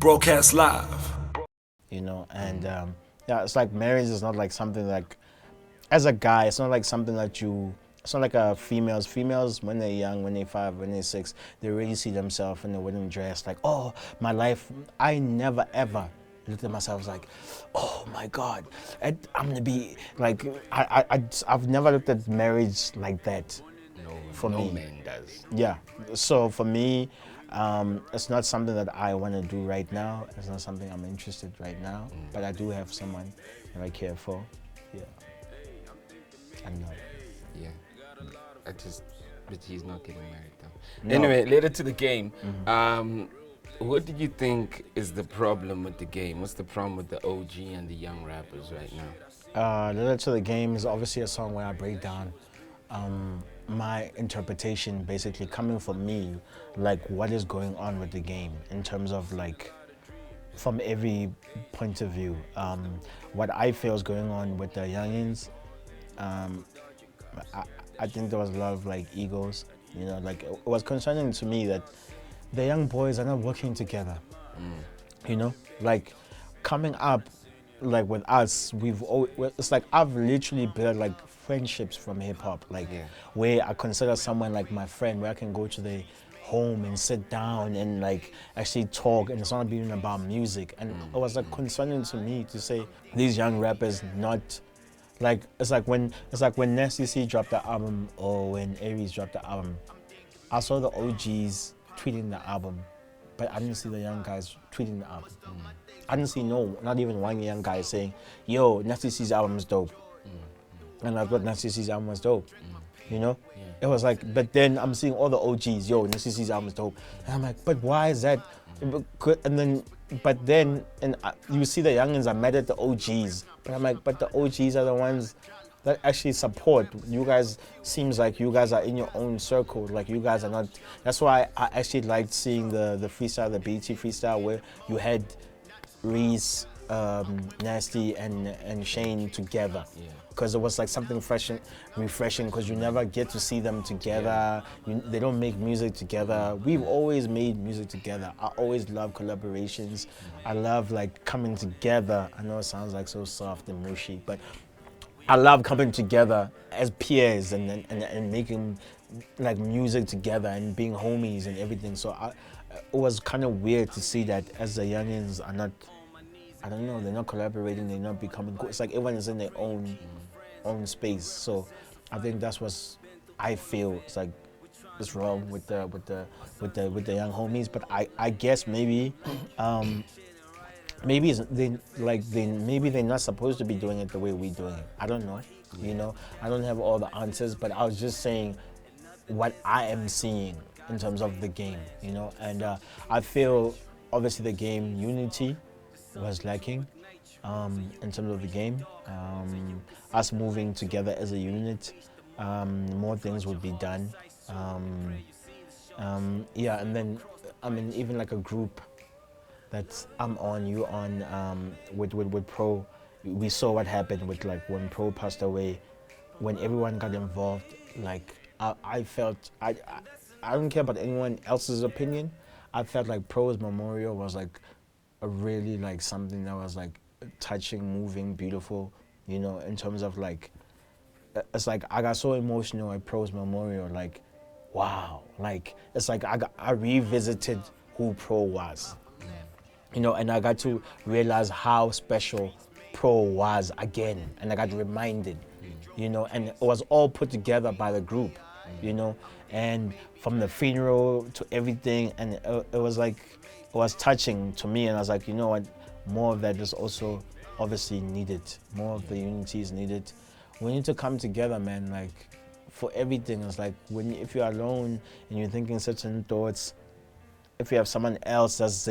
Broadcast live. You know, and yeah, it's like marriage is not like something like, as a guy, it's not like something that it's not like females when they're young, when they're 5, when they're 6, they really see themselves in the wedding dress, like, oh, my life. I never ever looked at myself like, oh my God, I'm gonna be like, I've never looked at marriage like that. For no me. man does. Yeah, so for me, it's not something that I want to do right now. It's not something I'm interested right now. But I do have someone that I care for. Yeah. I know. Yeah. But he's not getting married though. No. Anyway, later to the game. What do you think is the problem with the game? What's the problem with the OG and the young rappers right now? Later to the game is obviously a song where I break down my interpretation, basically coming from me, like what is going on with the game in terms of like, from every point of view, what I feel is going on with the youngins. I think there was a lot of like egos, you know, like it was concerning to me that the young boys are not working together, you know, like coming up, like with us, it's like I've literally built like friendships from hip hop, like where I consider someone like my friend, where I can go to their home and sit down and like actually talk, and it's not even about music. And it was like concerning to me to say these young rappers not like, it's like when Nasty C dropped the album or when Aries dropped the album, I saw the OGs tweeting the album, but I didn't see the young guys tweeting the album. I didn't see not even one young guy saying, yo, Nasty C's album is dope. And I thought Nasty C's album was dope, you know? It was like, but then I'm seeing all the OGs, yo, Nasty C's album is dope. And I'm like, but why is that? And then you see the youngins are mad at the OGs. But I'm like, but the OGs are the ones that actually support. You guys, seems like you guys are in your own circle. Like you guys are not, that's why I actually liked seeing the freestyle, the BT freestyle, where you had Reese, Nasty and Shane together, because it was like something fresh and refreshing, because you never get to see them together. They don't make music together. We've always made music together. I always love collaborations. I love like coming together. I know it sounds like so soft and mushy, but I love coming together as peers and making like music together and being homies and everything. So it was kind of weird to see that as the youngins are not, I don't know, they're not collaborating, they're not becoming cool. It's like everyone is in their own space. So I think that's what I feel. It's like it's wrong with the young homies. But I guess maybe maybe they're not supposed to be doing it the way we're doing it. I don't know. You know, I don't have all the answers, but I was just saying what I am seeing in terms of the game, you know. And I feel obviously the game unity was lacking in terms of the game. Us moving together as a unit, more things would be done. Yeah, and then I mean even like a group that I'm on, you on, with Pro. We saw what happened with like when Pro passed away, when everyone got involved. Like I felt I don't care about anyone else's opinion. I felt like Pro's memorial was like a really like something that was like touching, moving, beautiful, you know, in terms of like, it's like I got so emotional at Pro's memorial, like, wow, like it's like I revisited who Pro was, you know, and I got to realize how special Pro was again, and I got reminded, you know, and it was all put together by the group, you know, and from the funeral to everything, and it was like, it was touching to me, and I was like, you know what, more of that is also obviously needed. More of the unity is needed. We need to come together, man, like for everything. It's like if you're alone and you're thinking certain thoughts, if you have someone else that's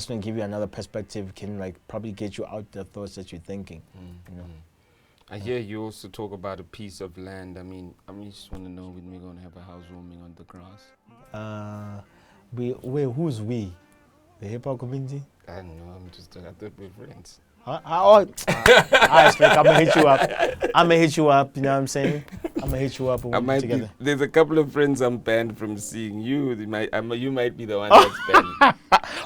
gonna give you another perspective, can like probably get you out the thoughts that you're thinking, you know. I hear you also talk about a piece of land. I mean, just want to know when we're gonna have a housewarming on the grass. Who's we? The hip hop community? I don't know. I thought we're friends. I expect I'm gonna hit you up. You know what I'm saying? I'm gonna hit you up and we'll be together. There's a couple of friends I'm banned from seeing you. You might be the one that's banned.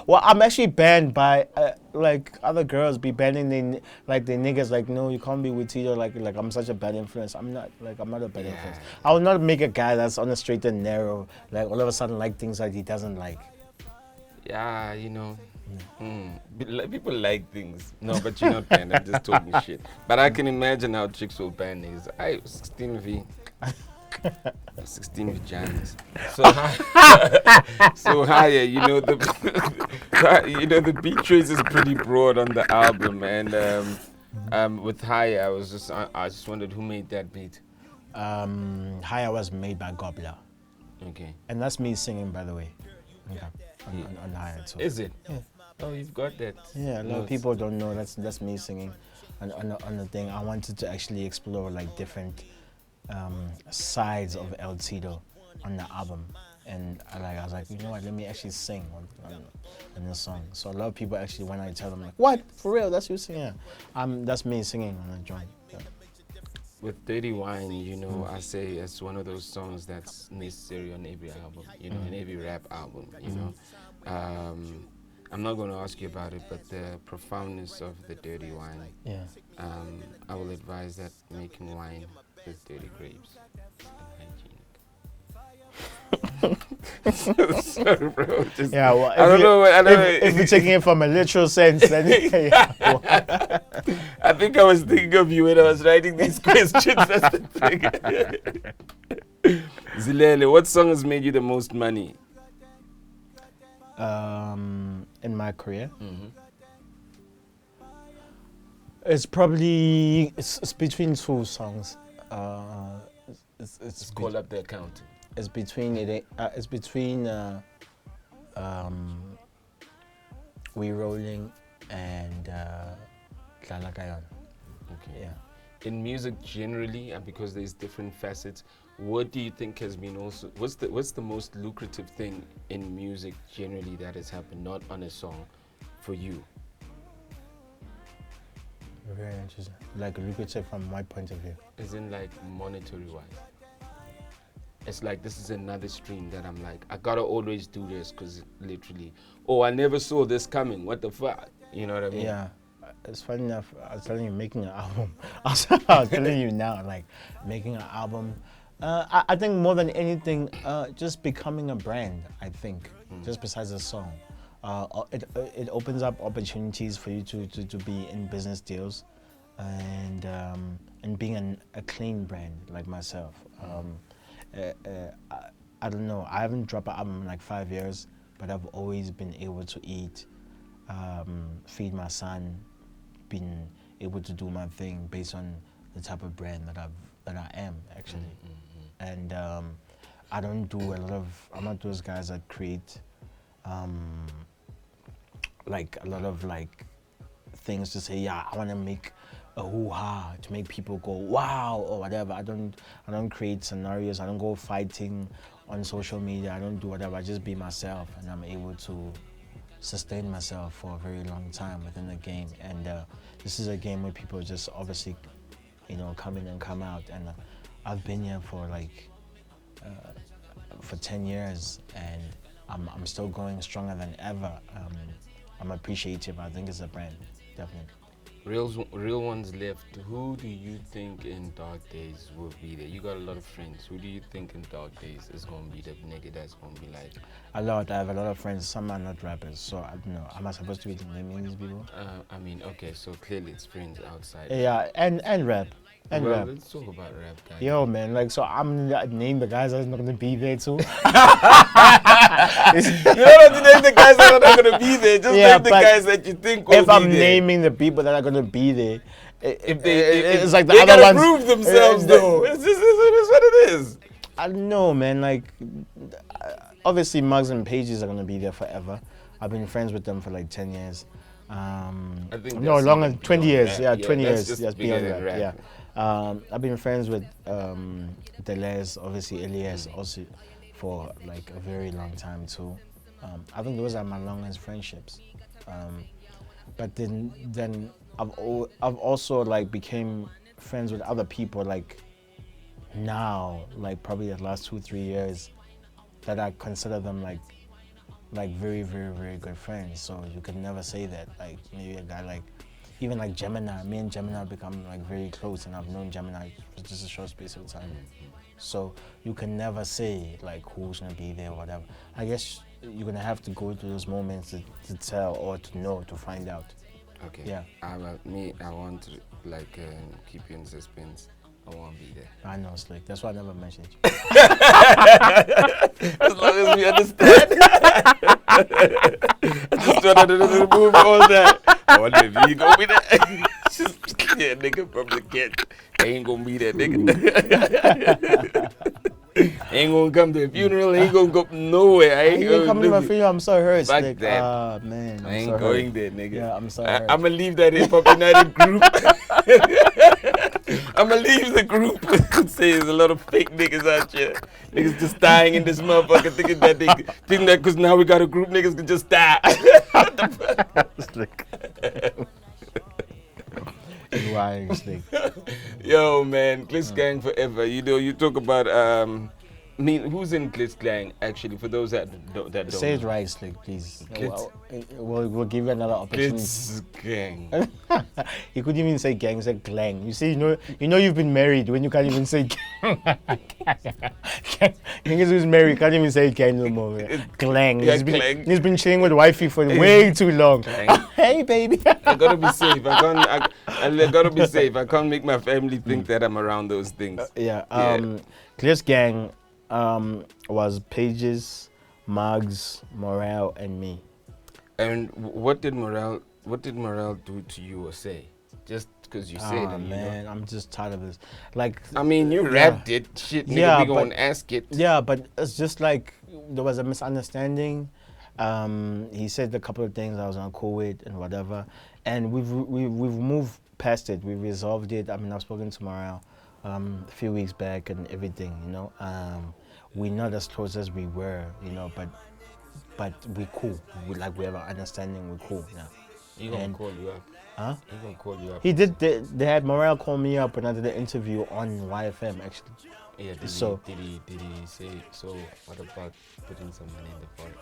Well, I'm actually banned by like other girls be banning the niggas like no, you can't be with Tito like I'm such a bad influence. I'm not a bad influence. I will not make a guy that's on the straight and narrow like all of a sudden like things that he doesn't like. Yeah, you know. People like things. No, but you're not banned. I'm just talking shit. But I can imagine how chicks will ban niggas. 16V. 16 vaginas. So higher, you know the beat choice is pretty broad on the album, and with higher, I just wondered who made that beat. Higher was made by Gobbler. Okay. And that's me singing, by the way. Okay. On Higher too. Is it? Yeah. Oh, you've got that. Yeah, a lot of people don't know that's me singing on the thing. I wanted to actually explore like different sides of L-Tido on the album, and I was like, you know what, let me actually sing on this song. So a lot of people actually, when I tell them like, what, for real, that's you singing? That's me singing on the joint. Yeah. With Dirty Wine, you know, I say it's one of those songs that's necessary on every album, you know, in every rap album, you know. I'm not going to ask you about it, but the profoundness of the Dirty Wine. Yeah. I will advise that making wine with dirty grapes is unhygienic. Sorry, bro. Yeah, well, I don't know. If you're taking it from a literal sense, then yeah. I think I was thinking of you when I was writing these questions. That's the thing. Zilele, what song has made you the most money? In my career, it's probably it's between two songs. It's Call up the account. It's between We Rolling and Dlala Kayon. Okay. Yeah. In music generally, and because there's different facets, what do you think has been also what's the most lucrative thing in music generally that has happened, not on a song, for you? Very interesting. Like lucrative from my point of view. As in like monetary wise. It's like this is another stream that I'm like, I gotta always do this because literally, oh, I never saw this coming. What the fuck? You know what I mean? Yeah. It's funny enough, I was telling you making an album. I was telling you now, like making an album. I think more than anything, just becoming a brand, I think, just besides a song. It opens up opportunities for you to be in business deals and being a clean brand like myself. I don't know, I haven't dropped an album in like 5 years, but I've always been able to eat, feed my son, been able to do my thing based on the type of brand that I am actually. And I don't do I'm not those guys that create like a lot of like things to say, yeah, I want to make a hoo-ha to make people go wow or whatever. I don't create scenarios. I don't go fighting on social media. I don't do whatever. I just be myself, and I'm able to sustain myself for a very long time within the game. And this is a game where people just obviously, you know, come in and come out. And I've been here for like for 10 years, and I'm still going stronger than ever. I'm appreciative. I think it's a brand, definitely. Real ones left. Who do you think in Dark Days will be there? You got a lot of friends. Who do you think in Dark Days is going to be the nigga that's going to be like? A lot. I have a lot of friends. Some are not rappers, so I don't know. Am I supposed to be naming these people? I mean, okay, so clearly it's friends outside. Yeah, and rap. And well, rap. let's talk about rap, guys. Yo, man, like, so I'm gonna name the guys that's not gonna be there too. You don't have to name the guys that are not gonna be there. Just name the guys that you think will be there. If I'm naming the people that are gonna be there, it's like the they other gotta ones prove themselves, though. It's what it is. I don't know, man. Like, obviously, Mugs and Pages are gonna be there forever. I've been friends with them for like 10 years. I think no, longer, 20 years. That. Yeah, 20 years. Yes, Beyond that. rap. Yeah. I've been friends with Deleuze, obviously Elias, also for like a very long time too. I think those are my longest friendships. But then I've also like became friends with other people like now, like probably the last 2-3 years, that I consider them like like very, very, very good friends. So you can never say that. Like maybe a guy like, even like Gemini, me and Gemini become like very close, and I've known Gemini for just a short space of time. So you can never say like who's gonna be there or whatever. I guess you're gonna have to go through those moments to tell or to know, to find out. Okay. Yeah. I want to like keep you in suspense. I won't be there. I know, Slick. That's why I never mentioned you. As long as we understand. I just wanted to remove all that. I wonder if you gonna be there. Just yeah, nigga from the get. I ain't gonna be there, nigga. Ain't gonna come to the funeral. Ain't gonna go nowhere. I ain't gonna come to my nigga. funeral. I'm so hurt, Fuck Slick. that. Ah, man. I ain't going there, nigga. Yeah, I'm so hurt. I'ma leave that Hip Hop United group. I'ma leave the group and say there's a lot of fake niggas out here. Niggas just dying in this motherfucker thinking that because now we got a group, niggas can just die. What the fuck? Slick. Lying, Slick. Yo, man, Glitz Gang forever. You know, you talk about who's in Glitz Gang actually? For those that don't Say it know. right, Slick, please. Glitz. We'll give you another opportunity. Glitz Gang. You couldn't even say gang, you said glang. You see, you know you've been married when you can't even say gang. Niggas who's married can't even say gang no more. Man. Glang. Yeah, glang. He's been chilling with wifey for way too long. Hey, baby. I gotta be safe. I gotta be safe. I can't make my family think that I'm around those things. Glitz Gang was Pages, Mugs, Morale, and me. And what did Morale do to you or say? Just because you said it, man, I'm just tired of this. Like, I mean, you rapped it, shit, nigga, Yeah, we gonna ask it. Yeah, but it's just like there was a misunderstanding. He said a couple of things I was uncool with and whatever, and we've moved past it. We've resolved it. I mean, I've spoken to Morale a few weeks back and everything. You know, we're not as close as we were. You know, but we're cool. We have an understanding. We're cool now. He gonna call you up. Huh? He gonna call you up. He did. They had Morale call me up and I did an interview on YFM actually. Yeah. Did he say so? What about putting some money in the forex?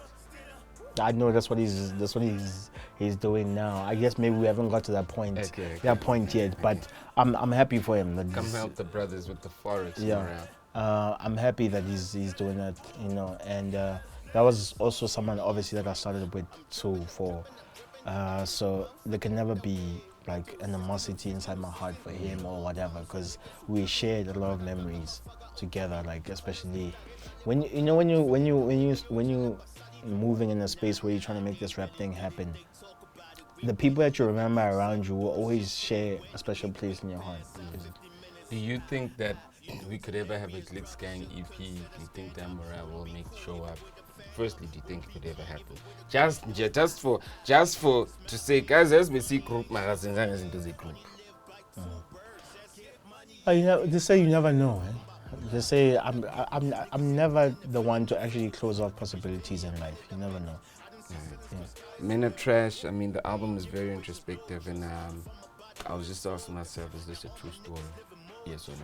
I know that's what he's doing now. I guess maybe we haven't got to that point. Okay. That point yet, but I'm happy for him. Come help the brothers with the forex. Yeah. I'm happy that he's doing that, you know, and that was also someone obviously that I started with too for. So there can never be like animosity inside my heart for him or whatever, because we shared a lot of memories together. Like especially when you moving in a space where you're trying to make this rap thing happen, the people that you remember around you will always share a special place in your heart. Do you think that we could ever have a Glitz Gang EP? Do you think that Morale will show up? Firstly, do you think it could ever happen? Just for to say, guys, let's be see group magazines into the group. They say you never know. Eh? They say I'm never the one to actually close off possibilities in life. You never know. Yeah. Men Are Trash. I mean, the album is very introspective, and I was just asking myself, is this a true story? Yes or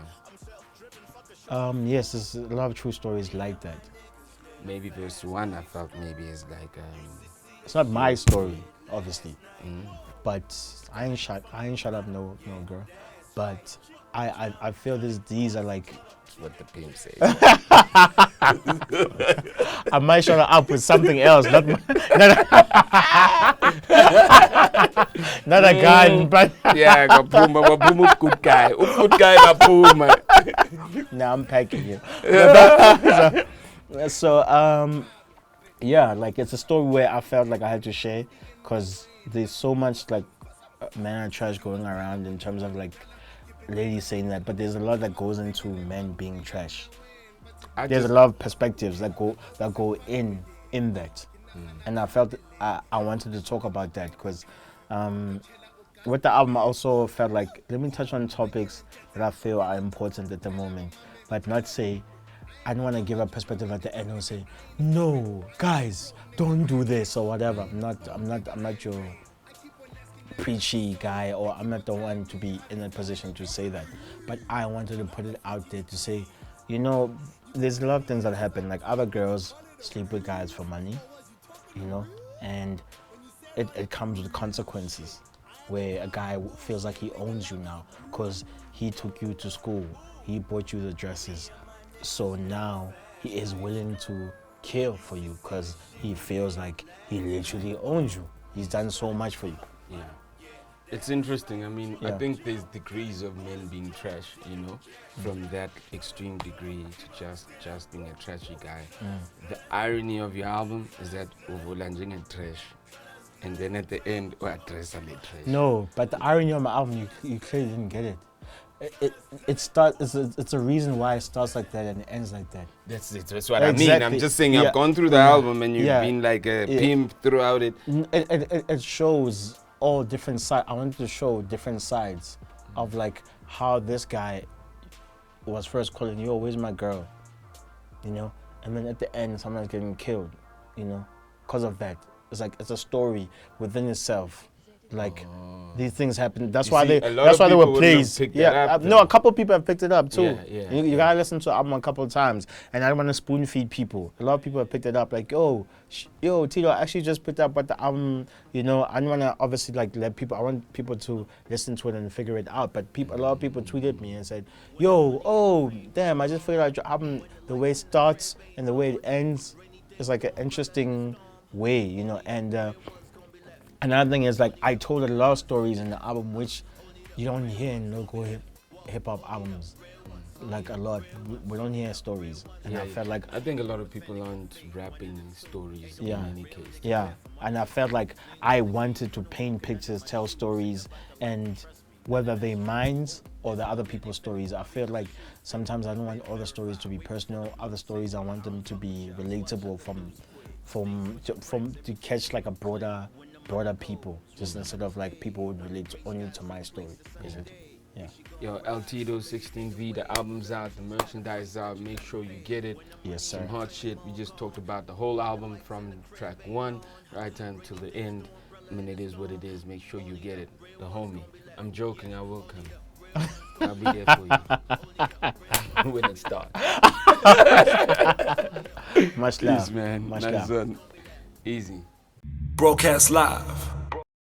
no? Yes, there's a lot of true stories like that. Maybe verse 1 I felt maybe is like it's not my story, obviously. But I ain't shut up no girl. But I feel these are like what the pimp says. I might shut up with something else, not a gun, but yeah, Gapuma, good guy. Good guy, Gapuma. Now I'm packing you. So yeah, like it's a story where I felt like I had to share, because there's so much like men are trash going around in terms of like ladies saying that, but there's a lot that goes into men being trash. There's a lot of perspectives that go in that, and I felt I wanted to talk about that because with the album I also felt like let me touch on topics that I feel are important at the moment, but not say I don't want to give a perspective at the end and say no guys don't do this or whatever. I'm not your preachy guy, or I'm not the one to be in a position to say that, but I wanted to put it out there to say, you know, there's a lot of things that happen. Like other girls sleep with guys for money, you know, and it comes with consequences, where a guy feels like he owns you now because he took you to school, he bought you the dresses, so now he is willing to kill for you because he feels like he literally owns you. He's done so much for you. Yeah. It's interesting. I mean, I Yeah. think there's degrees of men being trash, you know, from that extreme degree to just being a trashy guy. The irony of your album is that uvulanjing and trash, and then at the end, dress and trash. No, but the irony of my album, you clearly didn't get it. It's a reason why it starts like that and it ends like that. That's it. That's what I mean. Exactly. I'm just saying, Yeah. I've gone through the Yeah. album and you've Yeah. been like a Yeah. pimp throughout it. It shows all different sides. I wanted to show different sides of like how this guy was first calling, yo, where's my girl? You know? And then at the end, someone's getting killed, you know? Because of that. It's like, it's a story within itself. Like, these things happen. That's You why see, they. a lot That's of why they people were wouldn't have praised. picked Yeah, that up, no, though. a couple people have picked it up too. Yeah, You gotta listen to the album a couple of times, and I don't want to spoon feed people. A lot of people have picked it up. Like, yo, Tito, I actually just picked up what the album. You know, I don't want to obviously like let people. I want people to listen to it and figure it out. But a lot of people tweeted me and said, yo, oh, damn, I just figured out your album. The way it starts and the way it ends is like an interesting way, you know, and. Another thing is like I told a lot of stories in the album which you don't hear in local hip hop albums, like a lot. We don't hear stories, and I felt like I think a lot of people aren't rapping stories Yeah. in any case. yeah, and I felt like I wanted to paint pictures, tell stories, and whether they mine or the other people's stories, I feel like sometimes I don't want all the stories to be personal. Other stories I want them to be relatable to catch like a broader people, just instead of like people would relate only to my story, basically. Yeah. Yo, L-Tido 16V, the album's out, the merchandise is out. Make sure you get it. Yes, sir. Some hot shit. We just talked about the whole album from track 1 right down to the end. I mean, it is what it is. Make sure you get it. The homie. I'm joking. I will come. I'll be there for you when it starts. Much love. Peace, man. Much Nice love. one. Easy. Broadcast live